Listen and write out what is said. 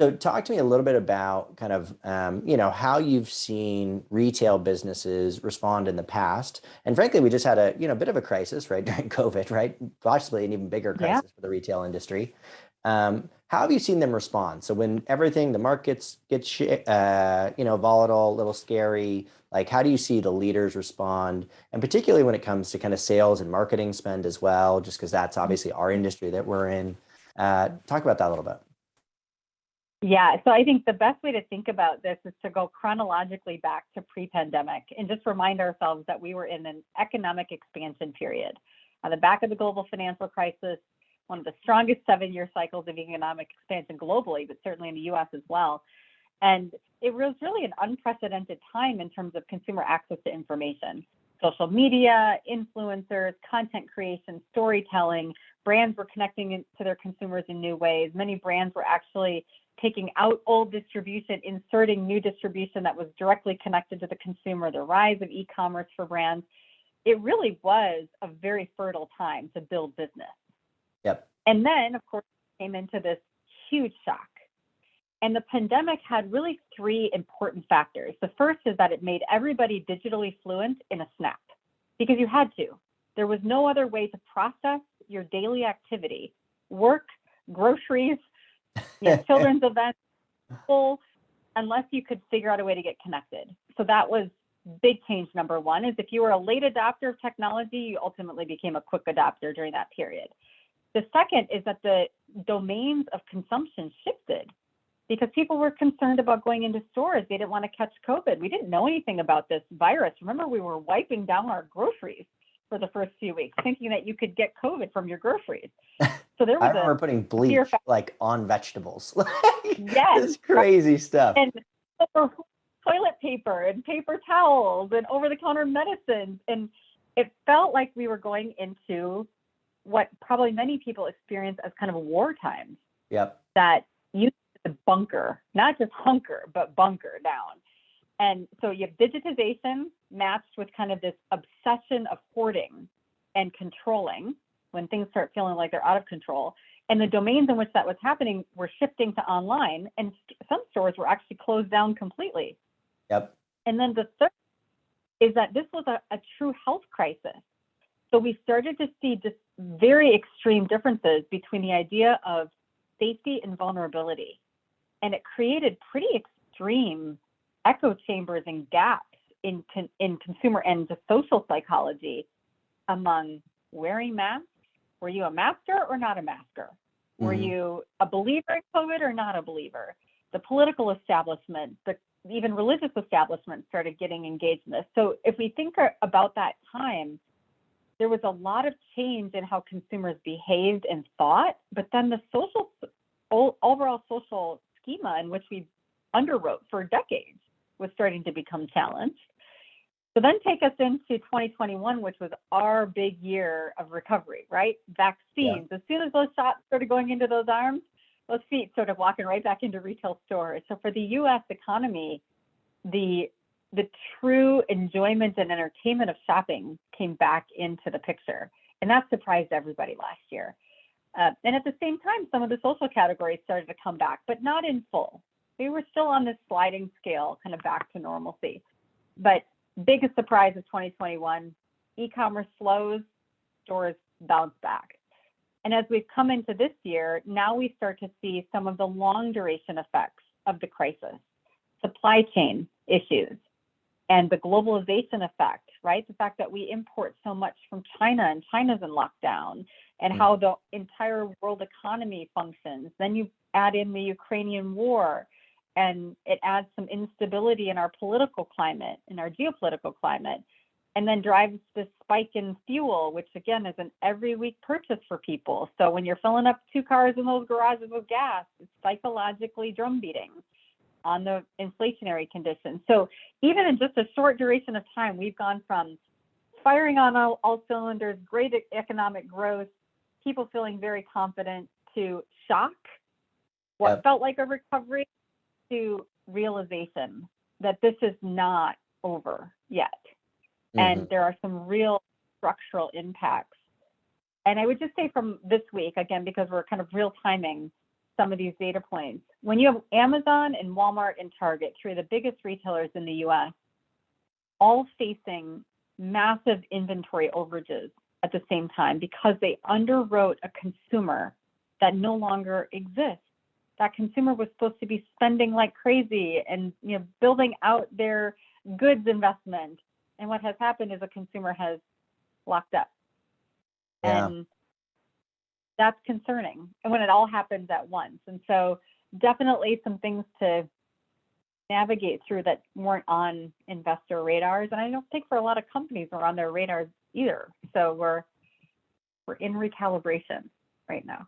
So talk to me a little bit about kind of, how you've seen retail businesses respond in the past. And frankly, we just had a, bit of a crisis, right, during COVID, right? Possibly an even bigger Yeah. crisis for the retail industry. How have you seen them respond? So when everything, the markets get, volatile, a little scary, like how do you see the leaders respond? And particularly when it comes to kind of sales and marketing spend as well, just because that's obviously our industry that we're in. Talk about that a little bit. Yeah, so I think the best way to think about this is to go chronologically back to pre-pandemic and just remind ourselves that we were in an economic expansion period. On the back of the global financial crisis, one of the strongest 7-year cycles of economic expansion globally, but certainly in the US as well. And it was really an unprecedented time in terms of consumer access to information. Social media, influencers, content creation, storytelling, brands were connecting to their consumers in new ways. Many brands were actually taking out old distribution, inserting new distribution that was directly connected to the consumer, the rise of e-commerce for brands. It really was a very fertile time to build business. Yep. And then, of course, came into this huge shock. And the pandemic had really 3 important factors. The first is that it made everybody digitally fluent in a snap because you had to. There was no other way to process your daily activity, work, groceries, children's events, school, unless you could figure out a way to get connected. So that was big change. Number one is if you were a late adopter of technology, you ultimately became a quick adopter during that period. The second is that the domains of consumption shifted because people were concerned about going into stores. They didn't want to catch COVID. We didn't know anything about this virus. Remember, we were wiping down our groceries for the first few weeks, thinking that you could get COVID from your groceries. So there I was remember putting bleach like on vegetables. Yes, This crazy stuff. and toilet paper and paper towels and over-the-counter medicines. And it felt like we were going into what probably many people experience as kind of war times. Yep. That you need to bunker, not just hunker, but bunker down. And so you have digitization matched with kind of this obsession of hoarding and controlling when things start feeling like they're out of control. And the domains in which that was happening were shifting to online, and some stores were actually closed down completely. Yep. And then the third is that this was a true health crisis. So we started to see just very extreme differences between the idea of safety and vulnerability. And it created pretty extreme echo chambers and gaps in consumer and the social psychology among wearing masks. Were you a masker or not a masker? Were you a believer in COVID or not a believer? The political establishment, even religious establishment started getting engaged in this. So if we think about that time, there was a lot of change in how consumers behaved and thought, but then the overall social schema in which we underwrote for decades was starting to become challenged. So then take us into 2021, which was our big year of recovery, right? Vaccines. Yeah. As soon as those shots started going into those arms, those feet started walking right back into retail stores. So for the U.S. economy, the true enjoyment and entertainment of shopping came back into the picture. And that surprised everybody last year. And at the same time, some of the social categories started to come back, but not in full. We were still on this sliding scale, kind of back to normalcy. But biggest surprise of 2021, e-commerce slows, stores bounce back. And as we've come into this year, now we start to see some of the long duration effects of the crisis, supply chain issues, and the globalization effect, right? The fact that we import so much from China and China's in lockdown, and how the entire world economy functions. Then you add in the Ukrainian war, and it adds some instability in our political climate, in our geopolitical climate, and then drives this spike in fuel, which again is an every week purchase for people. So when you're filling up 2 cars in those garages with gas, it's psychologically drum beating on the inflationary conditions. So even in just a short duration of time, we've gone from firing on all cylinders, great economic growth, people feeling very confident, to shock, what felt like a recovery, to realization that this is not over yet. And there are some real structural impacts. And I would just say from this week, again, because we're kind of real timing, some of these data points. When you have Amazon and Walmart and Target, three of the biggest retailers in the US, all facing massive inventory overages at the same time because they underwrote a consumer that no longer exists. That consumer was supposed to be spending like crazy and building out their goods investment. And what has happened is a consumer has locked up. Yeah. And that's concerning. And when it all happens at once. And so definitely some things to navigate through that weren't on investor radars. And I don't think for a lot of companies are on their radars either. So we're in recalibration right now.